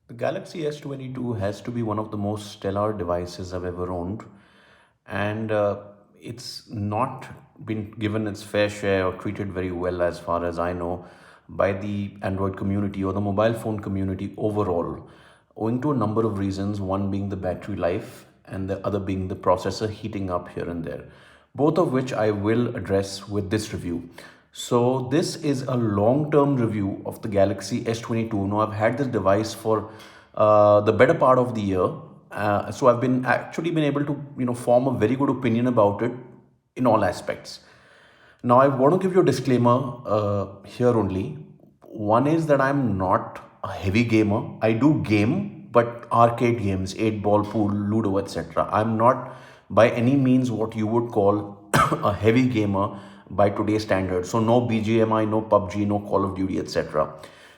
The Galaxy S22 has to be one of the most stellar devices I've ever owned, and it's not been given its fair share or treated very well, as far as I know, by the Android community or the mobile phone community overall, owing to a number of reasons, one being the battery life and the other being the processor heating up here and there, both of which I will address with this review. So this is a long-term review of the Galaxy S22. Now I've had this device for the better part of the year, so I've been actually been able to form a very good opinion about it in all aspects. Now I want to give you a disclaimer here only. One is that I'm not a heavy gamer. I do game, but arcade games, 8 ball pool, Ludo, etc. I'm not by any means what you would call a heavy gamer by today's standards. So no BGMI, no PUBG, no Call of Duty, etc.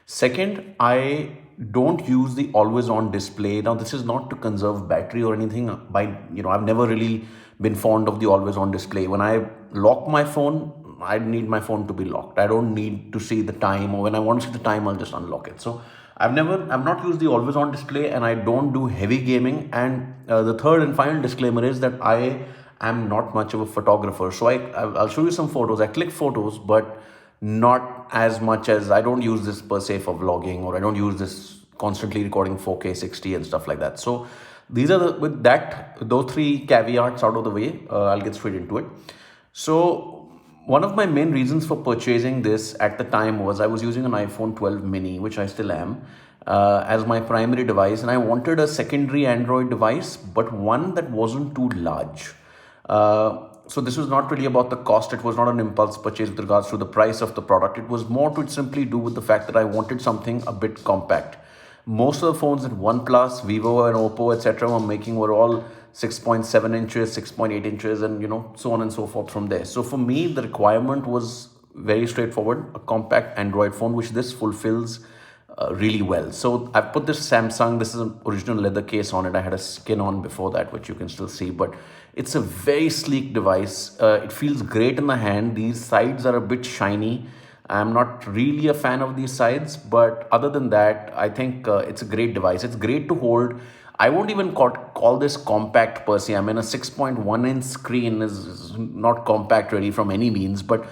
Second, I don't use the always on display. Now, this is not to conserve battery or anything. I've never really been fond of the always on display. When I lock my phone, I need my phone to be locked. I don't need to see the time, or when I want to see the time, I'll just unlock it. So I've not used the always on display, and I don't do heavy gaming. And the third and final disclaimer is that I am not much of a photographer. So I'll show you some photos. I click photos, but not as much as I don't use this per se for vlogging, or I don't use this constantly recording 4K 60 and stuff like that. So these are with that those three caveats out of the way, I'll get straight into it. So one of my main reasons for purchasing this at the time was I was using an iPhone 12 mini, which I still am, as my primary device, and I wanted a secondary Android device, but one that wasn't too large. So this was not really about the cost. It was not an impulse purchase with regards to the price of the product. It was more to simply do with the fact that I wanted something a bit compact. Most of the phones that OnePlus, Vivo, and Oppo, etc., were making were all 6.7 inches, 6.8 inches, and so on and so forth from there. So for me, the requirement was very straightforward: a compact Android phone, which this fulfills really well. So I've put this Samsung. This is an original leather case on it. I had a skin on before that, which you can still see, but it's a very sleek device. It feels great in the hand. These sides are a bit shiny. I'm not really a fan of these sides, but other than that, I think it's a great device. It's great to hold. I won't even call this compact per se. I mean, a 6.1-inch screen is not compact really from any means, but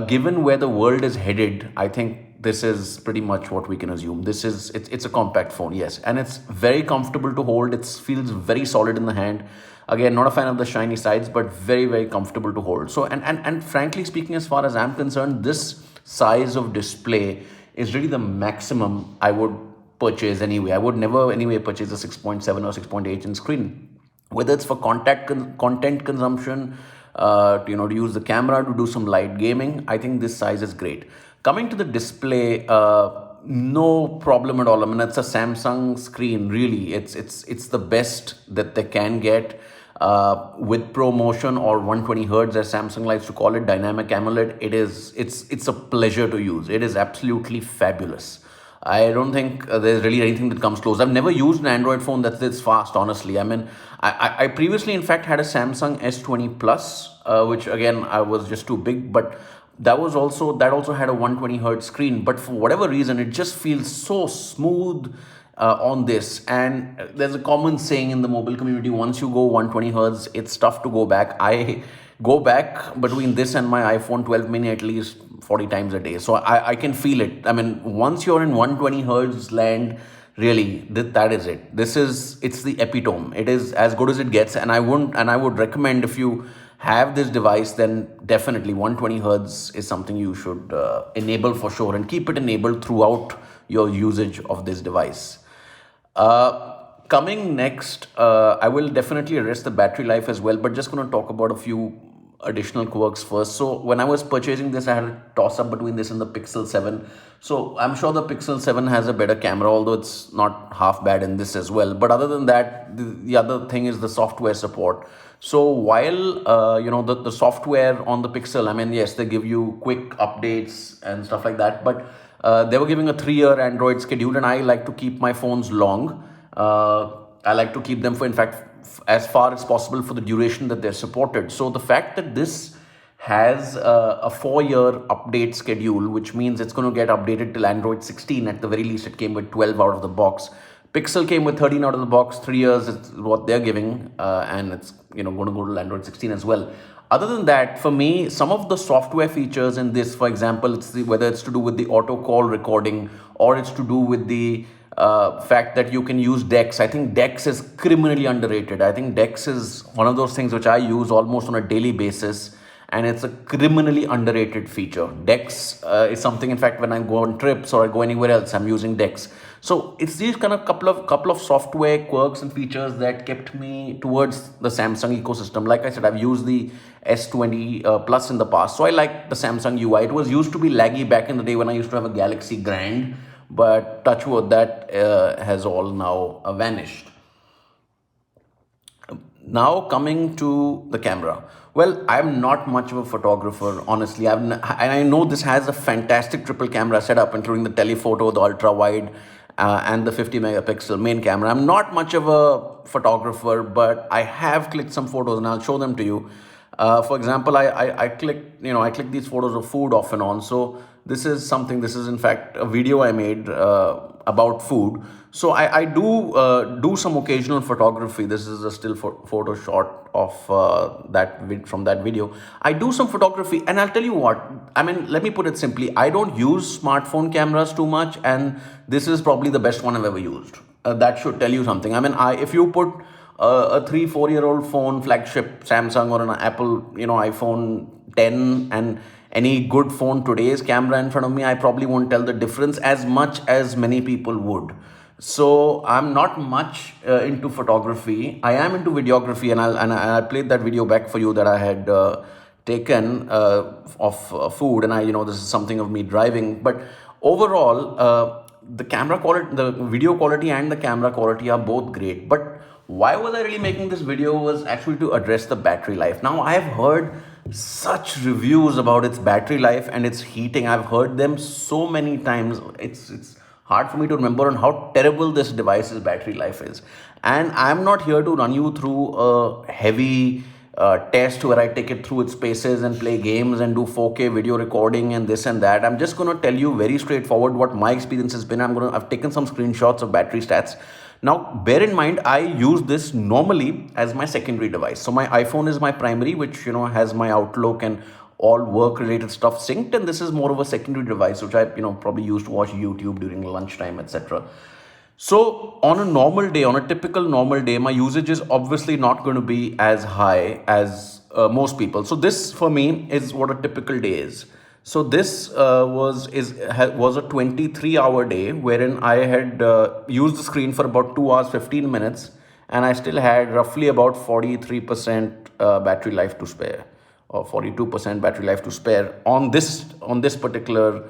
given where the world is headed, I think this is pretty much what we can assume. It's a compact phone, yes, and it's very comfortable to hold. It feels very solid in the hand. Again, not a fan of the shiny sides, but very, very comfortable to hold. So, and frankly speaking, as far as I'm concerned, this size of display is really the maximum I would purchase anyway. I would never anyway purchase a 6.7 or 6.8 inch screen, whether it's for content consumption, to use the camera to do some light gaming. I think this size is great. Coming to the display, no problem at all. I mean, it's a Samsung screen. Really, it's the best that they can get. With ProMotion, or 120 hertz as Samsung likes to call it, dynamic AMOLED, it's a pleasure to use. It is absolutely fabulous. I don't think there's really anything that comes close. I've never used an Android phone that's this fast, honestly. I mean, I previously, in fact, had a Samsung S20 Plus, which again, I was just too big, but that also had a 120 hertz screen. But for whatever reason, it just feels so smooth on this. And there's a common saying in the mobile community: once you go 120 hertz, it's tough to go back. I go back between this and my iPhone 12 mini at least 40 times a day. So I can feel it. I mean, once you're in 120 hertz land, really, that is it. It's the epitome. It is as good as it gets. And I would recommend, if you have this device, then definitely 120 hertz is something you should enable for sure, and keep it enabled throughout your usage of this device. Coming next, I will definitely address the battery life as well, but just going to talk about a few additional quirks first. So when I was purchasing this, I had a toss up between this and the Pixel 7. So I'm sure the Pixel 7 has a better camera, although it's not half bad in this as well. But other than that, the other thing is the software support. So while the software on the Pixel, I mean, yes, they give you quick updates and stuff like that, but they were giving a 3-year Android schedule, and I like to keep my phones long. I like to keep them for, in fact, as far as possible for the duration that they're supported. So the fact that this has a 4-year update schedule, which means it's going to get updated till Android 16 at the very least. It came with 12 out of the box. Pixel came with 13 out of the box, 3 years is what they're giving, and it's going to go to Android 16 as well. Other than that, for me, some of the software features in this, for example, whether it's to do with the auto call recording or it's to do with the fact that you can use Dex. I think Dex is criminally underrated. I think Dex is one of those things which I use almost on a daily basis, and it's a criminally underrated feature. Dex is something, in fact, when I go on trips or I go anywhere else, I'm using Dex. So it's these kind of couple of software quirks and features that kept me towards the Samsung ecosystem. Like I said, I've used the S20 Plus in the past, so I like the Samsung UI. It was used to be laggy back in the day when I used to have a Galaxy Grand, but touch wood, that has all now vanished. Now coming to the camera. Well, I'm not much of a photographer, honestly. And I know this has a fantastic triple camera setup, including the telephoto, the ultra wide, and the 50 megapixel main camera. I'm not much of a photographer, but I have clicked some photos, and I'll show them to you. For example, I click these photos of food off and on. So this is in fact a video I made about food. So I do some occasional photography. This is a still photo shot of from that video. I do some photography, and I'll tell you what. I mean, let me put it simply. I don't use smartphone cameras too much, and this is probably the best one I've ever used. That should tell you something. I mean, if you put a 3-4 year old phone, flagship Samsung or an Apple, iPhone 10, and any good phone today's camera in front of me, I probably won't tell the difference as much as many people would. So I'm not much into photography. I am into videography, and I played that video back for you that I had taken of food, and this is something of me driving. But overall, the camera quality, the video quality, and the camera quality are both great. But why was I really making this video was actually to address the battery life. Now, I have heard such reviews about its battery life and its heating. I've heard them so many times. It's hard for me to remember on how terrible this device's battery life is. And I'm not here to run you through a heavy test where I take it through its paces and play games and do 4K video recording and this and that. I'm just going to tell you very straightforward what my experience has been. I've taken some screenshots of battery stats. Now, bear in mind, I use this normally as my secondary device. So my iPhone is my primary, which, has my Outlook and all work-related stuff synced. And this is more of a secondary device, which I, probably use to watch YouTube during lunchtime, etc. So on a normal day, on a typical normal day, my usage is obviously not going to be as high as most people. So this, for me, is what a typical day is. So this was a 23-hour day wherein I had used the screen for about 2 hours 15 minutes, and I still had roughly about 43% battery life to spare, or 42% battery life to spare on this particular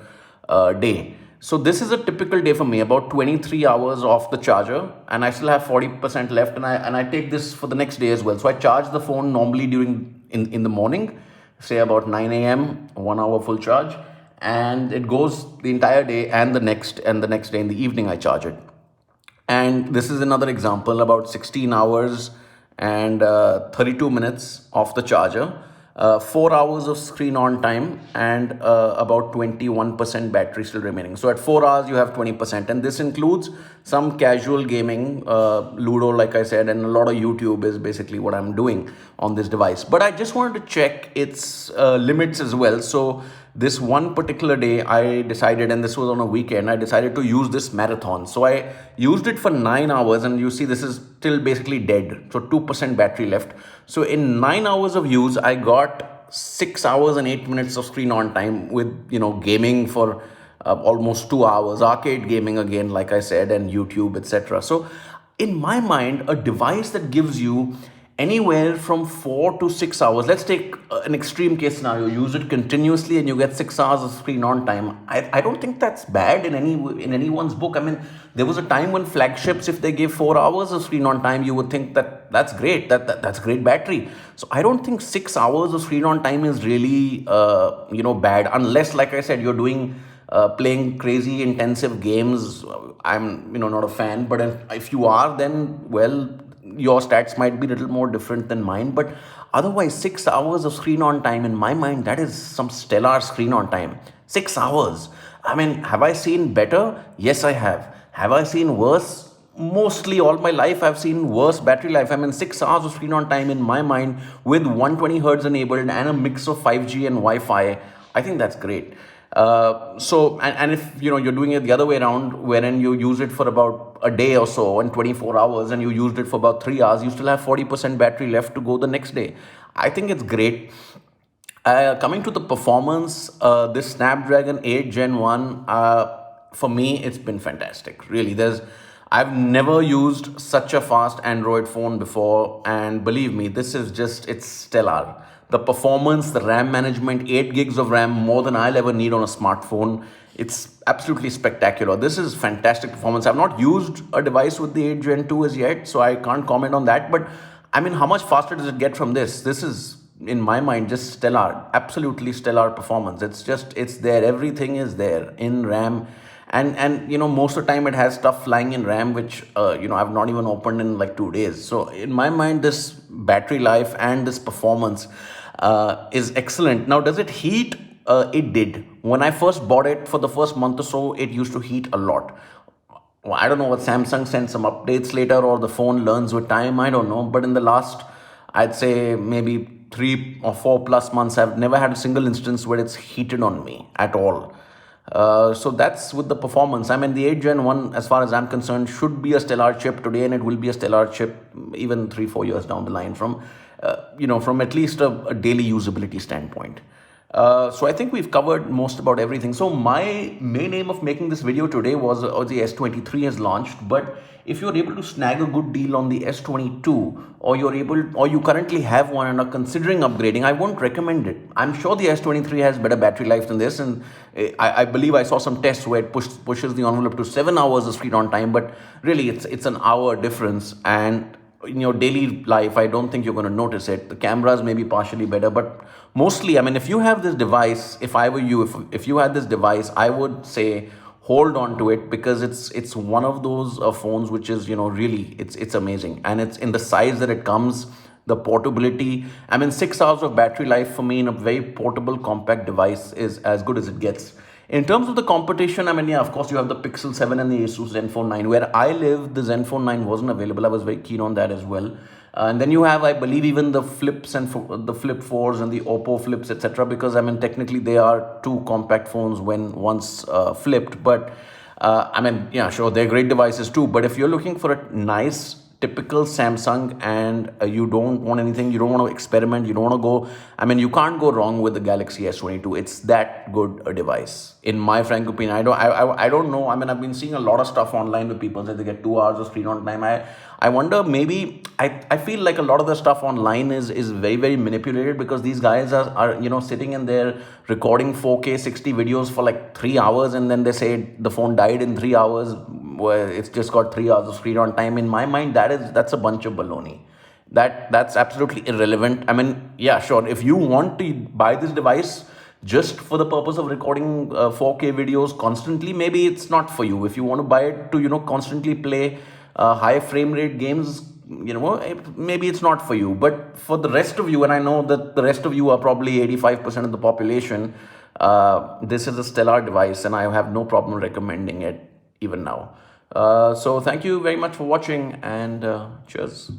day. So this is a typical day for me, about 23 hours off the charger, and I still have 40% left, and I take this for the next day as well. So I charge the phone normally in the morning, say about 9 a.m., 1 hour full charge, and it goes the entire day, and the next day in the evening I charge it. And this is another example, about 16 hours and 32 minutes off the charger, 4 hours of screen on time, and about 21% battery still remaining. So at 4 hours you have 20%, and this includes some casual gaming, Ludo, like I said, and a lot of YouTube is basically what I'm doing on this device. But I just wanted to check its limits as well. So this one particular day I decided, and this was on a weekend, I decided to use this marathon. So I used it for 9 hours, and you see this is still basically dead. So 2% battery left. So in 9 hours of use, I got 6 hours and 8 minutes of screen on time with, gaming for almost 2 hours, arcade gaming again, like I said, and YouTube, etc. So in my mind, a device that gives you anywhere from 4 to 6 hours. Let's take an extreme case scenario. Use it continuously and you get 6 hours of screen on time. I don't think that's bad in anyone's book. I mean, there was a time when flagships, if they gave 4 hours of screen on time, you would think that's great. That's great battery. So I don't think 6 hours of screen on time is really bad, unless, like I said, you're doing playing crazy intensive games. I'm not a fan, but if you are, then well, your stats might be a little more different than mine. But otherwise, 6 hours of screen on time, in my mind, that is some stellar screen on time. 6 hours. I mean, have I seen better? Yes, I have. Have I seen worse? mostly all my life I've seen worse battery life. I mean, 6 hours of screen on time in my mind with 120 hertz enabled and a mix of 5G and Wi-Fi. I think that's great. And if you're doing it the other way around, wherein you use it for about a day or so and 24 hours, and you used it for about 3 hours, you still have 40% battery left to go the next day. I think it's great. Coming to the performance, this Snapdragon 8 Gen 1, for me, it's been fantastic. Really, I've never used such a fast Android phone before, and believe me, it's stellar. The performance, the RAM management, 8 gigs of RAM, more than I'll ever need on a smartphone. It's absolutely spectacular. This is fantastic performance. I've not used a device with the 8 Gen 2 as yet, so I can't comment on that. But I mean, how much faster does it get from this? This is, in my mind, just stellar, absolutely stellar performance. It's there. Everything is there in RAM. And most of the time it has stuff flying in RAM, which, I've not even opened in like 2 days. So in my mind, this battery life and this performance is excellent. Now, does it heat? It did. When I first bought it for the first month or so, it used to heat a lot. Well, I don't know what Samsung sends some updates later or the phone learns with time. I don't know. But in the last, I'd say maybe 3 or 4 plus months, I've never had a single instance where it's heated on me at all. So that's with the performance. I mean, the 8 Gen 1, as far as I'm concerned, should be a stellar chip today, and it will be a stellar chip even 3-4 years down the line from at least a daily usability standpoint. So I think we've covered most about everything. So my main aim of making this video today was the S23 has launched, but if you're able to snag a good deal on the S22, or you currently have one and are considering upgrading, I won't recommend it. I'm sure the S23 has better battery life than this, and I believe I saw some tests where it pushes the envelope to 7 hours of screen on time, but really it's an hour difference, and in your daily life, I don't think you're going to notice it. The cameras may be partially better, but mostly, I mean, if you have this device, if I were you, if you had this device, I would say hold on to it, because it's one of those phones which is, really, it's amazing. And it's in the size that it comes, the portability. I mean, 6 hours of battery life for me in a very portable, compact device is as good as it gets. In terms of the competition, I mean, yeah, of course, you have the Pixel 7 and the Asus Zenfone 9. Where I live, the Zenfone 9 wasn't available. I was very keen on that as well. And then you have, I believe, even the Flips and the Flip 4s and the Oppo Flips, etc. Because, I mean, technically, they are two compact phones when once flipped. But, I mean, yeah, sure, they're great devices too. But if you're looking for a nice, typical Samsung, and you don't want anything, you don't want to experiment, you don't want to go, I mean, you can't go wrong with the Galaxy S22. It's that good a device, in my frank opinion. I don't know. I mean, I've been seeing a lot of stuff online with people that they get 2 hours of screen on time. I wonder, maybe, I feel like a lot of the stuff online is very, very manipulated, because these guys are sitting in there recording 4K 60 videos for like 3 hours, and then they say the phone died in 3 hours, where it's just got 3 hours of screen on time. In my mind, that's a bunch of baloney. That's absolutely irrelevant. I mean, yeah, sure, if you want to buy this device just for the purpose of recording 4K videos constantly, maybe it's not for you. If you want to buy it to constantly play high frame rate games, maybe it's not for you. But for the rest of you, and I know that the rest of you are probably 85% of the population, this is a stellar device, and I have no problem recommending it even now. So thank you very much for watching, and cheers.